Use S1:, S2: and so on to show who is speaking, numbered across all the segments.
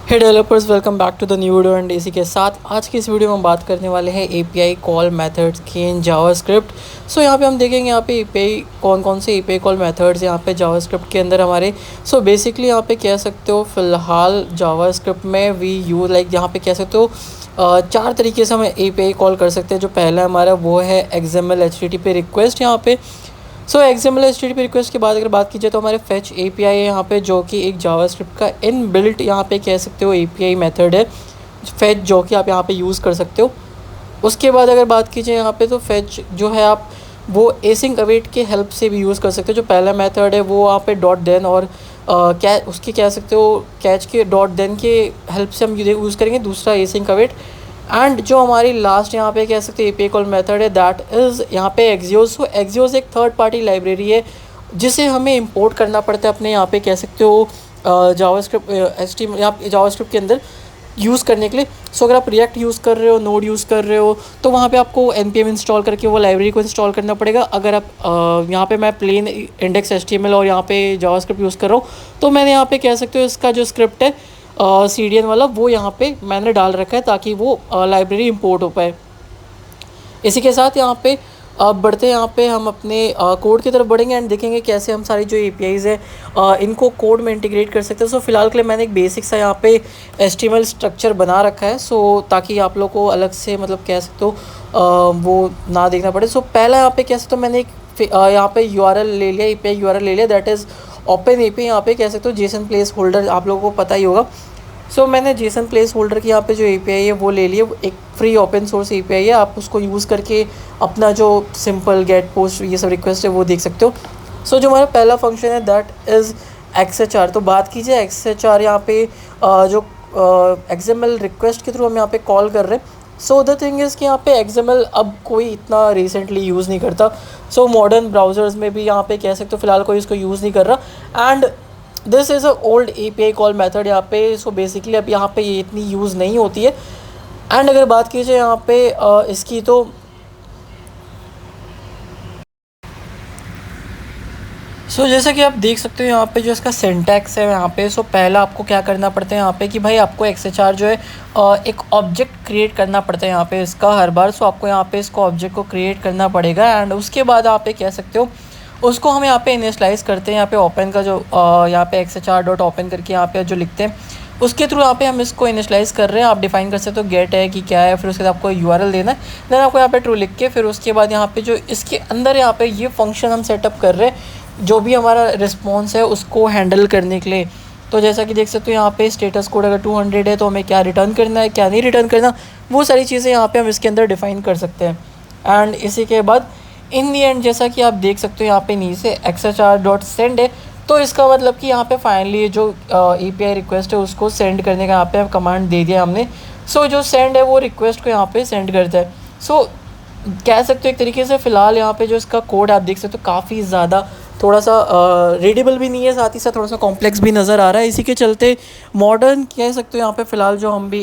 S1: Hey developers, welcome back to the new video. And इसी के साथ आज की इस वीडियो में हम बात करने वाले हैं एपीआई कॉल मेथड्स की इन जावास्क्रिप्ट। सो यहाँ पे हम देखेंगे यहाँ पे एपीआई कौन से एपीआई कॉल मेथड्स यहाँ पे जावास्क्रिप्ट के अंदर हमारे। सो बेसिकली यहाँ पे कह सकते हो फ़िलहाल जावास्क्रिप्ट में वी यू लाइक यहाँ पे कह सकते हो चार तरीके से हम एपीआई कॉल कर सकते हैं। जो पहला हमारा वो है XML HTTP रिक्वेस्ट यहाँ पे। सो XML HTTP रिक्वेस्ट के बाद अगर बात की जाए तो हमारे फेच API है यहाँ पे, जो कि एक जावास्क्रिप्ट का इनबिल्ट यहाँ पे कह सकते हो API मेथड है फेच, जो कि आप यहाँ पे यूज़ कर सकते हो। उसके बाद अगर बात की जाए यहाँ पे तो फेच जो है आप वो एसिंक अवेट के हेल्प से भी यूज़ कर सकते हो। जो पहला मेथड है वो यहाँ पे डॉट देन और उसके कह सकते हो कैच के डॉट देन के हेल्प से हम यूज़ करेंगे। दूसरा एसिंक अवेट एंड जो हमारी लास्ट यहाँ पे कह सकते हैं एपीआई कॉल मेथड है दैट इज़ यहाँ पे एक्सियोस। सो एक्सियोस एक थर्ड पार्टी लाइब्रेरी है जिसे हमें इंपोर्ट करना पड़ता है अपने यहाँ पे कह सकते हो जावास्क्रिप्ट HTML यहाँ जावास्क्रिप्ट के अंदर यूज़ करने के लिए। सो अगर आप रिएक्ट यूज़ कर रहे हो, नोड यूज़ कर रहे हो, तो वहाँ पे आपको npm इंस्टॉल करके वो लाइब्रेरी को इंस्टॉल करना पड़ेगा। अगर आप यहाँ पे मैं प्लेन इंडेक्स HTML और यहाँ पे जावास्क्रिप्ट यूज़ कर रहा हूँ तो मैंने यहाँ पे कह सकते हो इसका जो स्क्रिप्ट है CDN वाला वो यहाँ पे मैंने डाल रखा है ताकि वो लाइब्रेरी इंपोर्ट हो पाए। इसी के साथ यहाँ पे अब बढ़ते हैं, यहाँ पे हम अपने कोड की तरफ बढ़ेंगे एंड देखेंगे कैसे हम सारी जो APIs है इनको कोड में इंटीग्रेट कर सकते हैं। सो फिलहाल के लिए मैंने एक बेसिक सा यहाँ पे HTML स्ट्रक्चर बना रखा है, सो ताकि आप लोग को अलग से मतलब कह सकते हो वो ना देखना पड़े। सो पहला यहाँ पे कह सकते हो मैंने एक यहाँ पे URL ले लिया, API URL ले लिया, दैट इज़ ओपन API। यहाँ पे कह सकते हो जेसन प्लेस होल्डर आप लोगों को पता ही होगा। सो मैंने जेसन प्लेस होल्डर की यहाँ पे जो API है वो ले लिए। एक फ्री ओपन सोर्स API है, आप उसको यूज़ करके अपना जो सिंपल गेट पोस्ट ये सब रिक्वेस्ट है वो देख सकते हो। सो जो हमारा पहला फंक्शन है दैट इज़ XHR। तो बात कीजिए XHR यहाँ पे जो XML रिक्वेस्ट के थ्रू हम यहाँ पे कॉल कर रहे हैं। सो द थिंग इज़ कि यहाँ पे XML अब कोई इतना रिसेंटली यूज़ नहीं करता। सो मॉडर्न ब्राउज़र्स में भी यहाँ पे कह सकते हो फ़िलहाल कोई इसको यूज़ नहीं कर रहा and this is a old API call method यहाँ पे। सो बेसिकली अब यहाँ पे ये इतनी यूज़ नहीं होती है। एंड अगर बात की जाए यहाँ पे इसकी तो जैसा कि आप देख सकते हो यहाँ पे जो इसका सिंटैक्स है यहाँ पे। पहला आपको क्या करना पड़ता है यहाँ पे कि भाई आपको XHR जो है एक ऑब्जेक्ट क्रिएट करना पड़ता है यहाँ पे इसका हर बार। आपको यहाँ पे इसको ऑब्जेक्ट को क्रिएट करना पड़ेगा एंड उसके बाद आप कह सकते हो उसको हम यहाँ पे इनिशियलाइज करते हैं। यहाँ पे ओपन का जो यहाँ पे XHR डॉट ओपन करके यहाँ पे जो लिखते हैं उसके थ्रू यहाँ पे हम इसको इनिशियलाइज कर रहे हैं। आप डिफाइन कर सकते हो गेट है कि क्या है, फिर उसके बाद आपको URL देना है, देन आपको यहाँ पे ट्रू लिख के फिर उसके बाद यहाँ पे जो इसके अंदर यहाँ पे ये फंक्शन हम सेटअप कर रहे हैं जो भी हमारा रिस्पॉन्स है उसको हैंडल करने के लिए। तो जैसा कि देख सकते हो यहाँ पे स्टेटस कोड अगर 200 है तो हमें क्या रिटर्न करना है, क्या नहीं रिटर्न करना, वो सारी चीज़ें यहाँ पे हम इसके अंदर डिफाइन कर सकते हैं। एंड इसी के बाद इन दी एंड जैसा कि आप देख सकते हो यहाँ पे नीचे XHR डॉट सेंड है, तो इसका मतलब कि यहाँ पे फाइनली जो API रिक्वेस्ट है उसको सेंड करने का यहाँ पे कमांड दे दिया हमने। जो सेंड है वो रिक्वेस्ट को यहाँ पे सेंड करता है। कह सकते हो एक तरीके से फ़िलहाल यहाँ पे जो इसका कोड आप देख सकते हो काफ़ी ज़्यादा थोड़ा सा रीडेबल भी नहीं है, साथ ही साथ थोड़ा सा कॉम्प्लेक्स भी नज़र आ रहा है। इसी के चलते मॉडर्न कह सकते हो यहाँ पे फ़िलहाल जो हम भी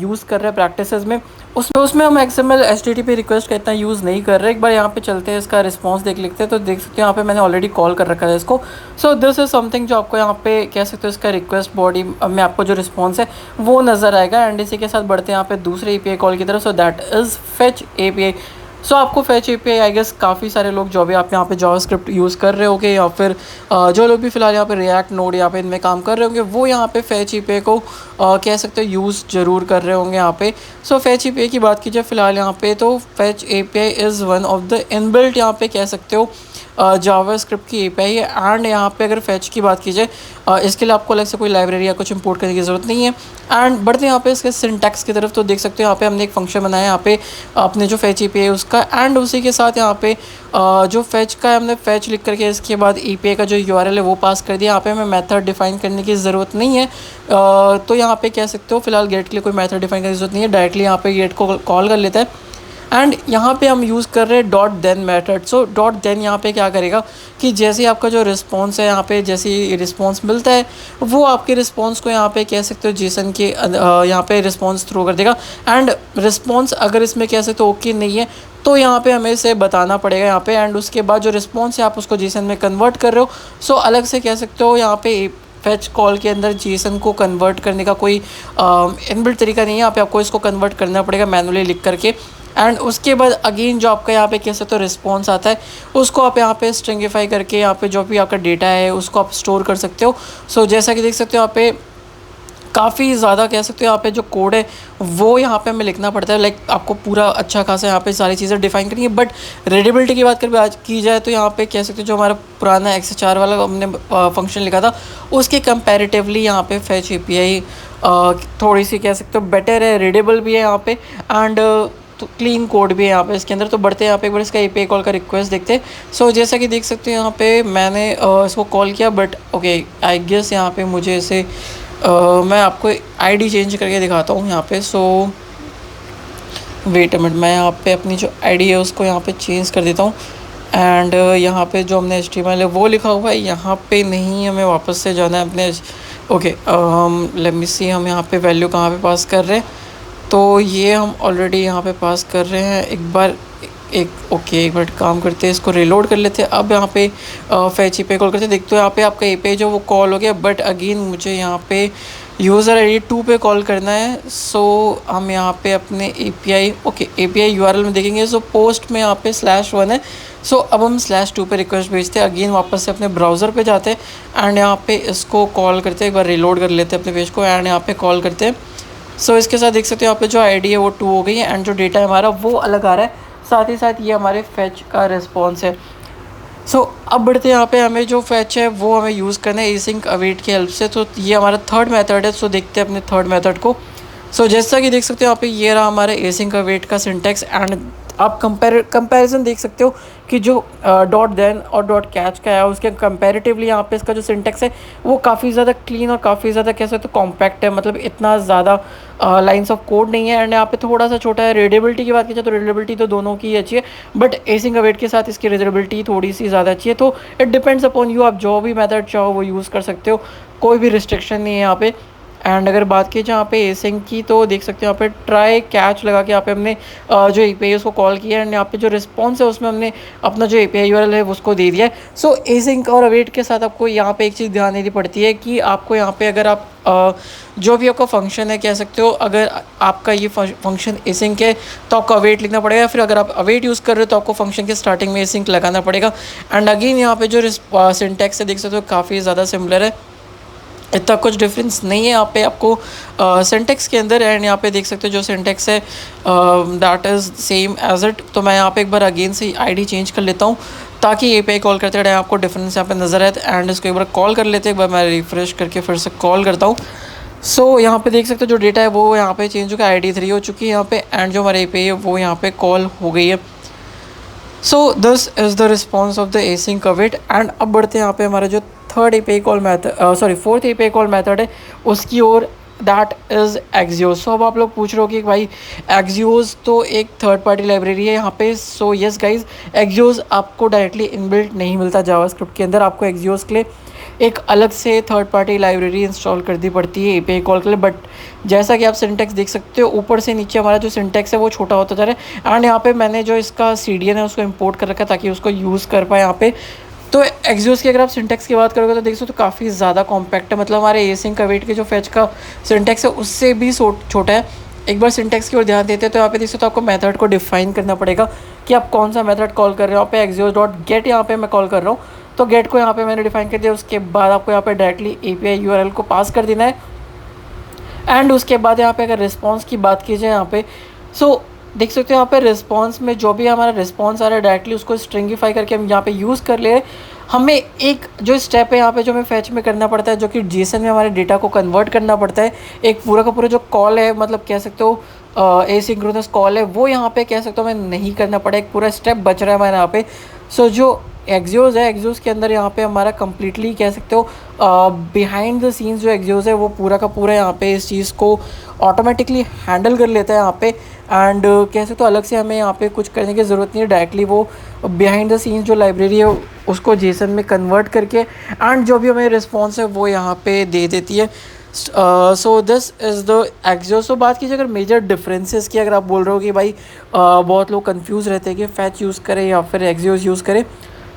S1: यूज़ कर रहे हैं प्रैक्टिसेस में उसमें हम XML HTTP रिक्वेस्ट का इतना यूज़ नहीं कर रहे। एक बार यहाँ पे चलते हैं, इसका रिस्पांस देख लेते हैं। तो देख सकते हो यहाँ पे मैंने ऑलरेडी कॉल कर रखा है इसको। दिस इज़ समथिंग जो आपको यहाँ पे कह सकते हो इसका रिक्वेस्ट बॉडी में आपको जो रिस्पॉन्स है वो नज़र आएगा। एंड इसी के साथ बढ़ते हैं यहाँ पे दूसरे API कॉल की तरफ। That is fetch API। आपको फेच API आई गेस काफ़ी सारे लोग जो भी आप यहाँ पे जावास्क्रिप्ट यूज़ कर रहे होगे या फिर जो लोग भी फ़िलहाल यहाँ पे रिएक्ट नोड यहाँ पे इनमें काम कर रहे होंगे वो यहाँ पे फेच API को कह सकते हो यूज़ ज़रूर कर रहे होंगे यहाँ पे। फेच API की बात कीजिए फ़िलहाल यहाँ पे तो fetch API is one of the inbuilt यहाँ पे कह सकते हो जावास्क्रिप्ट की API है। एंड यहाँ पे अगर फेच की बात कीजिए इसके लिए आपको अलग से कोई लाइब्रेरी या कुछ इंपोर्ट करने की ज़रूरत नहीं है। एंड बढ़ते हैं यहाँ पे इसके सिंटैक्स की तरफ। तो देख सकते हो यहाँ पे हमने एक फंक्शन बनाया यहाँ पे अपने जो फेच API है उसका। एंड उसी के साथ यहाँ पे जो फेच का है हमने फेच लिख करके इसके बाद API का जो URL है वो पास कर दिया। यहाँ पे हमें मेथड डिफाइन करने की ज़रूरत नहीं है। तो यहाँ पे कह सकते हो फिलहाल गेट के लिए कोई मेथड डिफाइन करने की ज़रूरत नहीं है, डायरेक्टली यहाँ पे गेट को कॉल कर लेता है। एंड यहाँ पे हम यूज़ कर रहे हैं dot then method. Dot then यहाँ पे क्या करेगा कि जैसे आपका जो रिस्पॉन्स है यहाँ पे जैसे ही रिस्पॉन्स मिलता है वो आपके रिस्पॉन्स को यहाँ पे कह सकते हो जेसन के यहाँ पे रिस्पॉन्स थ्रो कर देगा। एंड रिस्पॉन्स अगर इसमें कह सकते हो ओके नहीं है तो यहाँ पे हमें इसे बताना पड़ेगा यहाँ पे। एंड उसके बाद जो रिस्पॉन्स है आप उसको जेसन में कन्वर्ट कर रहे हो अलग से कह सकते हो यहाँ पे फैच कॉल के अंदर जेसन को कन्वर्ट करने का कोई इनबिल्ट तरीका नहीं है। यहाँ पे आपको इसको कन्वर्ट करना पड़ेगा मैनुअली लिख करके। एंड उसके बाद अगेन जो आपका यहाँ पे कैसे तो रिस्पॉन्स आता है उसको आप यहाँ पे स्ट्रिंगिफाई करके यहाँ पे जो भी आपका डेटा है उसको आप स्टोर कर सकते हो। सो जैसा कि देख सकते हो यहाँ पे काफ़ी ज़्यादा कह सकते हो यहाँ पे जो कोड है वो यहाँ पे हमें लिखना पड़ता है। लाइक आपको पूरा अच्छा खासा यहाँ पे सारी चीज़ें डिफाइन करनी है। बट रीडेबिलिटी की बात कर आज की जाए तो यहाँ पे कह सकते हो जो हमारा पुराना XHR वाला हमने फंक्शन लिखा था उसके कंपैरेटिवली यहाँ पे फैच API थोड़ी सी कह सकते हो बेटर है, रीडेबल भी है यहाँ पे एंड तो क्लीन कोड भी है यहाँ पे इसके अंदर। तो बढ़ते हैं यहाँ पे एक बार इसका API कॉल का रिक्वेस्ट देखते हैं। सो जैसा कि देख सकते हैं यहाँ पे मैंने इसको कॉल किया बट ओके आई गेस यहाँ पे मुझे इसे मैं आपको आईडी चेंज करके दिखाता हूँ यहाँ पे। सो वेट अ मिनट, मैं यहाँ पे अपनी जो आईडी है उसको यहाँ पे चेंज कर देता हूँ एंड यहाँ पे जो हमने HTML है वो लिखा हुआ है यहाँ पे नहीं, हमें वापस से जाना है अपने ओके लेट मी सी हम यहाँ पे वैल्यू कहाँ पे पास कर रहे हैं। तो ये हम ऑलरेडी यहाँ पे पास कर रहे हैं एक बार एक मिनट काम करते हैं, इसको रिलोड कर लेते हैं। अब यहाँ पे फैच API कॉल करते हैं। देखते हो यहाँ पे आपका API जो वो कॉल हो गया बट अगेन मुझे यहाँ पे यूज़र ID 2 पे कॉल करना है। सो हम यहाँ पे अपने API URL में देखेंगे। सो पोस्ट में यहाँ पे /1 है। सो अब हम /2 पे रिक्वेस्ट भेजते हैं। अगेन वापस से अपने ब्राउज़र पे जाते हैं एंड यहाँ पे इसको कॉल करते हैं, एक बार रिलोड कर लेते हैं अपने पेज को एंड यहाँ पे कॉल करते हैं। सो इसके साथ देख सकते हो यहाँ पे जो ID है वो 2 हो गई है एंड जो डेटा है हमारा वो अलग आ रहा है। साथ ही साथ ये हमारे फैच का रिस्पॉन्स है। सो अब बढ़ते हैं यहाँ पे हमें जो फैच है वो हमें यूज़ करना है async await की हेल्प से। तो ये हमारा थर्ड मेथड है। सो देखते हैं अपने थर्ड मेथड को। सो जैसा कि देख सकते हो यहाँ पे ये रहा हमारा async await का सिंटेक्स एंड आप कंपैरिजन देख सकते हो कि जो .then और .catch का है उसके कंपैरेटिवली यहाँ पे इसका जो सिंटेक्स है वो काफ़ी ज़्यादा क्लीन और काफ़ी ज़्यादा कह सकते हो कॉम्पैक्ट है। मतलब इतना ज़्यादा लाइंस ऑफ कोड नहीं है एंड यहाँ पे थोड़ा सा छोटा है। रीडेबिलिटी की बात की जाए तो रीडेबिलिटी तो दोनों की अच्छी है बट async await के साथ इसकी रीडेबिलिटी थोड़ी सी ज़्यादा अच्छी है। तो इट डिपेंड्स अपॉन यू, आप जो भी मेथड चाहो वो यूज़ कर सकते हो, कोई भी रिस्ट्रिक्शन नहीं है यहाँ पे। एंड अगर बात की जाए यहाँ पे async की तो देख सकते हो यहाँ पे ट्राई कैच लगा के यहाँ पे हमने जो API उसको कॉल किया एंड यहाँ पे जो रिस्पॉन्स है उसमें हमने अपना जो API URL है उसको दे दिया है। सो async और await के साथ आपको यहाँ पे एक चीज़ ध्यान देनी पड़ती है कि आपको यहाँ पे अगर आप जो भी आपका फंक्शन है कह सकते हो, अगर आपका ये फंक्शन async है तो आपको await लिखना पड़ेगा। फिर अगर आप await यूज़ कर रहे हो तो आपको फंक्शन के स्टार्टिंग में async लगाना पड़ेगा। एंड अगेन यहाँ पे जो सिंटैक्स है देख सकते हो काफ़ी ज़्यादा सिमिलर है, इतना कुछ डिफरेंस नहीं है यहाँ पे आपको सिंटेक्स के अंदर। एंड यहाँ पे देख सकते हो जो सिंटेक्स है that is same as it. तो मैं यहाँ पे एक बार अगेन से आईडी चेंज कर लेता हूँ ताकि API कॉल करते टाइम आपको डिफरेंस यहाँ पे नज़र आए। एंड इसको एक बार कॉल कर लेते हैं, एक बार मैं रिफ्रेश करके फिर से कॉल करता हूँ। सो यहाँ पे देख सकते हो जो डेटा है वो यहाँ पे चेंज हो गया, ID 3 हो चुकी है यहाँ पे एंड जो हमारे API है वो यहाँ पे कॉल हो गई है। So this is the response of the async await। And अब बढ़ते हैं यहाँ पे हमारा जो फोर्थ API कॉल मेथड है उसकी ओर, दैट इज़ Axios। सो अब आप लोग पूछ रहे हो कि भाई Axios तो एक थर्ड पार्टी लाइब्रेरी है यहाँ पे। सो यस गाइज, Axios आपको डायरेक्टली इनबिल्ट नहीं मिलता जावास्क्रिप्ट के अंदर, आपको Axios के लिए एक अलग से थर्ड पार्टी लाइब्रेरी इंस्टॉल करनी पड़ती है API कॉल के लिए। बट जैसा कि आप सिंटेक्स देख सकते हो ऊपर से नीचे हमारा जो सिंटेक्स है वो छोटा होता जा रहा है एंड यहाँ पे मैंने जो इसका CDN है उसको इंपोर्ट कर रखा है ताकि उसको यूज़ कर पाए यहाँ पे। तो Axios की अगर आप सिंटेक्स की बात करोगे तो देख सकते हो काफ़ी ज़्यादा कॉम्पैक्ट है। मतलब हमारे async await के जो फैच का सिंटेक्स है उससे भी छोटा है। एक बार सिंटेक्स की ओर ध्यान देते हैं तो यहाँ पे देख सकते हो आपको मेथड को डिफाइन करना पड़ेगा कि आप कौन सा मेथड कॉल कर रहे हो। यहाँ पे Axios.get यहाँ पे मैं कॉल कर रहा हूँ तो गेट को यहाँ पे मैंने डिफाइन कर दिया। उसके बाद आपको यहाँ पे डायरेक्टली API URL को पास कर देना है एंड उसके बाद यहाँ पे अगर रिस्पॉन्स की बात की जाए यहाँ पे सो देख सकते हो यहाँ पे रिस्पॉन्स में जो भी हमारा रिस्पॉन्स आ रहा है डायरेक्टली उसको स्ट्रिंगिफाई करके हम यहाँ पे यूज़ कर ले। हमें एक जो स्टेप है यहाँ पे जो हमें फैच में करना पड़ता है जो कि JSON में हमारे डेटा को कन्वर्ट करना पड़ता है। एक पूरा का पूरा जो कॉल है मतलब कह सकते हो एसिंक्रोनस कॉल है वो यहाँ पे कह सकते हो हमें नहीं करना पड़ा, एक पूरा स्टेप बच रहा है हमारे यहाँ पे। सो जो Axios है Axios के अंदर यहाँ पे हमारा कम्प्लीटली कह सकते हो बिहाइंड द सीन्स जो Axios है वो पूरा का पूरा यहाँ पे इस चीज़ को ऑटोमेटिकली हैंडल कर लेता है यहाँ पे। एंड कह सकते हो अलग से हमें यहाँ पे कुछ करने की ज़रूरत नहीं है, डायरेक्टली वो बिहाइंड द सीन्स जो लाइब्रेरी है उसको JSON में कन्वर्ट करके एंड जो भी हमें रिस्पॉन्स है वो यहाँ पे दे देती है। So this is the Axios। सो बात कीजिए अगर मेजर डिफरेंसेस की, अगर आप बोल रहे हो कि भाई बहुत लोग कंफ्यूज रहते हैं कि फैच यूज़ करें या फिर Axios यूज़ करें,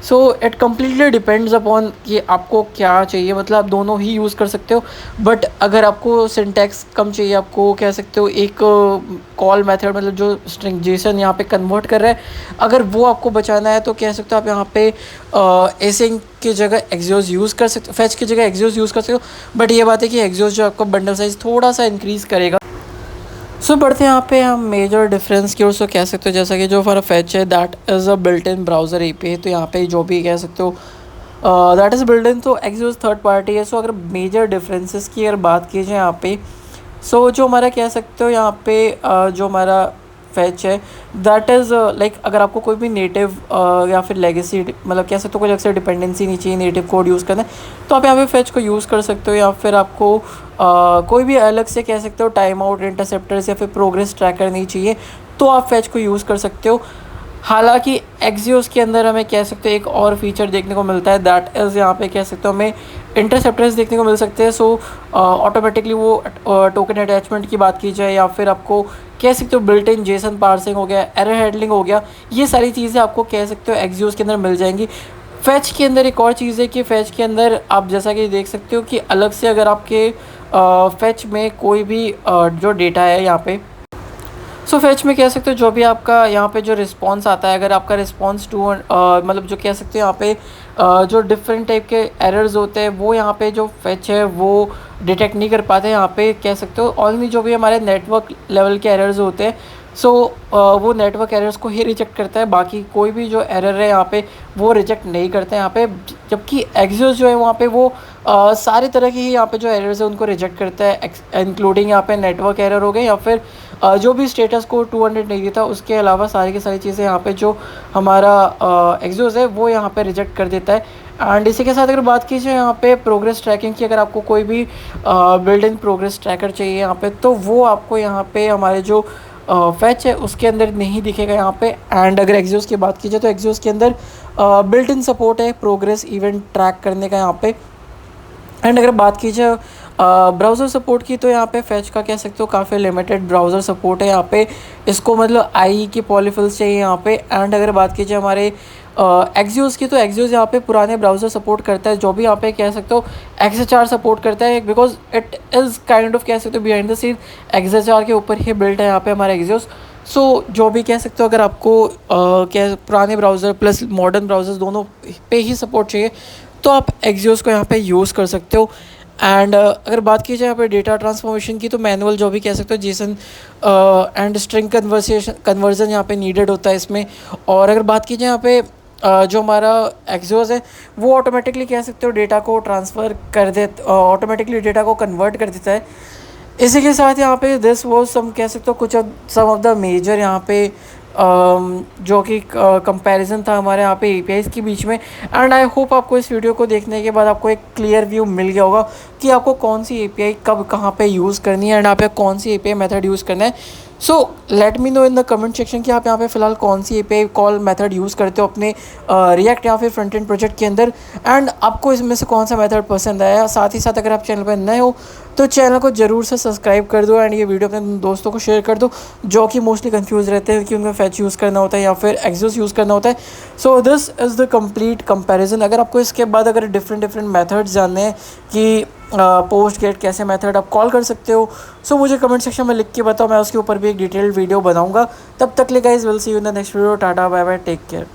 S1: so it completely depends upon कि आपको क्या चाहिए, मतलब आप दोनों ही यूज़ कर सकते हो। बट अगर आपको सिंटैक्स कम चाहिए, आपको कह सकते हो एक कॉल मेथड मतलब जो स्ट्रिंग जेसन यहाँ पे कन्वर्ट कर रहा है, अगर वो आपको बचाना है तो कह सकते हो आप यहाँ पे एसिंग की जगह एक्सियोस यूज़ कर सकते हो, फैच की जगह एक्सियोस यूज़ कर सकते हो। बट ये बात है कि एक्सियोस जो आपका बंडल साइज़ थोड़ा सा इंक्रीज़ करेगा। सो बढ़ते हैं यहाँ पे हम मेजर डिफरेंस की ओर से कह सकते हो, जैसा कि जो हमारा फैच है that is a built in browser API, तो यहाँ पे जो भी कह सकते हो दैट इज़ बिल्ट इन, तो एक्सियोस थर्ड पार्टी है। सो अगर मेजर डिफरेंसेस की अगर बात की जाए यहाँ पे, सो जो हमारा कह सकते हो यहाँ पे जो हमारा फैच है दैट इज़ लाइक अगर आपको कोई भी नेटिव या फिर लेगेसी मतलब कह सकते हो कोई अलग से डिपेंडेंसी नहीं चाहिए, नेटिव कोड यूज़ करना है, तो आप यहाँ पे फैच को यूज़ कर सकते हो। या फिर आपको कोई भी अलग से कह सकते हो टाइम आउट इंटरसेप्टर्स या फिर प्रोग्रेस ट्रैकर नहीं चाहिए, तो आप फैच को यूज़ कर सकते हो। हालांकि एक्सियोस के अंदर हमें कह सकते हैं एक और फीचर देखने को मिलता है, दैट इज़ यहाँ पे कह सकते हो हमें इंटरसेप्टर्स देखने को मिल सकते हैं। सो ऑटोमेटिकली वो टोकन अटैचमेंट की बात की जाए या फिर आपको कह सकते हो बिल्ट इन जेसन पार्सिंग हो गया, एरर हैंडलिंग हो गया, ये सारी चीज़ें आपको कह सकते हो एक्सियोस के अंदर मिल जाएंगी। फैच के अंदर एक और चीज़ है कि फैच के अंदर आप जैसा कि देख सकते हो कि अलग से अगर आपके फैच में कोई भी जो डेटा है यहाँ पे, सो फैच में कह सकते हो जो भी आपका यहाँ पे जो रिस्पॉन्स आता है, अगर आपका रिस्पॉन्स टू मतलब जो कह सकते हो यहाँ पे जो डिफरेंट टाइप के एरर्स होते हैं वो यहाँ पे जो फैच है वो डिटेक्ट नहीं कर पाते। यहाँ पे कह सकते हो ओनली जो भी हमारे नेटवर्क लेवल के एरर्स होते हैं, सो वो नेटवर्क एरर्स को ही रिजेक्ट करता है, बाकी कोई भी जो एरर है यहाँ पे वो रिजेक्ट नहीं करते हैं यहाँ पे। जबकि एक्सियोस जो है वहाँ पे वो सारे तरह की ही यहाँ पे जो एरर्स है उनको रिजेक्ट करता है, इंक्लूडिंग यहाँ पे नेटवर्क एरर हो गए या फिर जो भी स्टेटस को 200 नहीं देता, उसके अलावा सारी की सारी चीज़ें यहाँ पे जो हमारा एक्सियोस है वो यहाँ पे रिजेक्ट कर देता है। एंड इसी के साथ अगर बात की जाए यहाँ पे प्रोग्रेस ट्रैकिंग की, अगर आपको कोई भी बिल्ड इन प्रोग्रेस ट्रैकर चाहिए यहाँ पे, तो वो आपको यहाँ पे हमारे जो फैच है उसके अंदर नहीं दिखेगा यहाँ पे। एंड अगर एक्सियोस की बात की जाए तो एक्सियोस के अंदर बिल्ट इन सपोर्ट है प्रोग्रेस इवेंट ट्रैक करने का यहाँ पे। एंड अगर बात की जाए ब्राउज़र सपोर्ट की, तो यहाँ पे फैच का कह सकते हो काफ़ी लिमिटेड ब्राउज़र सपोर्ट है यहाँ पे, इसको मतलब आई की पॉलीफिल्स चाहिए यहाँ पे। एंड अगर बात की जाए हमारे एक्सियोस की, तो एक्सियोस यहाँ पे पुराने ब्राउज़र सपोर्ट करता है, जो भी यहाँ पे कह सकते हो XHR सपोर्ट करता है, because it is kind of कह सकते हो बिहाइंड द सीन XHR के ऊपर ही बिल्ट है यहाँ पे हमारा एक्सियोस। सो जो भी कह सकते हो अगर आपको क्या पुराने ब्राउज़र प्लस मॉडर्न ब्राउज़र्स दोनों पे ही सपोर्ट चाहिए, तो आप एक्सियोस को यहाँ पे यूज़ कर सकते हो। एंड अगर बात की जाए यहाँ पे डेटा ट्रांसफॉर्मेशन की, तो मैनुअल जो भी कह सकते हो जेसन एंड स्ट्रिंग कन्वर्जन यहाँ पे नीडेड होता है इसमें। और अगर बात की जाए यहाँ पे जो हमारा एक्सियोस है वो ऑटोमेटिकली कह सकते हो डेटा को ट्रांसफ़र कर दे, ऑटोमेटिकली डेटा को कन्वर्ट कर देता है। इसी के साथ यहाँ पे दिस वो सम कह सकते हो कुछ सम ऑफ द मेजर यहाँ पे जो कि कंपैरिजन था हमारे यहाँ पे एपीआईज़ के बीच में। एंड आई होप आपको इस वीडियो को देखने के बाद आपको एक क्लियर व्यू मिल गया होगा कि आपको कौन सी एपीआई कब कहाँ पे यूज़ करनी है एंड आप कौन सी एपीआई मेथड यूज़ करना है। So let me know in the comment section कि आप यहाँ पे फिलहाल कौन सी एपीआई कॉल मेथड यूज़ करते हो अपने रिएक्ट या फिर फ्रंट एंड प्रोजेक्ट के अंदर, एंड आपको इसमें से कौन सा मेथड पसंद आया। साथ ही साथ अगर आप चैनल पर नए हो तो चैनल को ज़रूर से सब्सक्राइब कर दो एंड ये वीडियो अपने दोस्तों को शेयर कर दो जो कि मोस्टली कंफ्यूज रहते हैं कि उनको फैच यूज़ करना होता है या फिर एक्सियोस यूज़ करना होता है। So this is the complete comparison. अगर आपको इसके बाद अगर डिफरेंट मेथड्स जानने हैं कि पोस्ट गेट कैसे मेथड आप कॉल कर सकते हो, सो मुझे कमेंट सेक्शन में लिख के बताओ, मैं उसके ऊपर भी एक डिटेल्ड वीडियो बनाऊंगा। तब तक ले guys will see you in the next video. Tata bye bye, take care.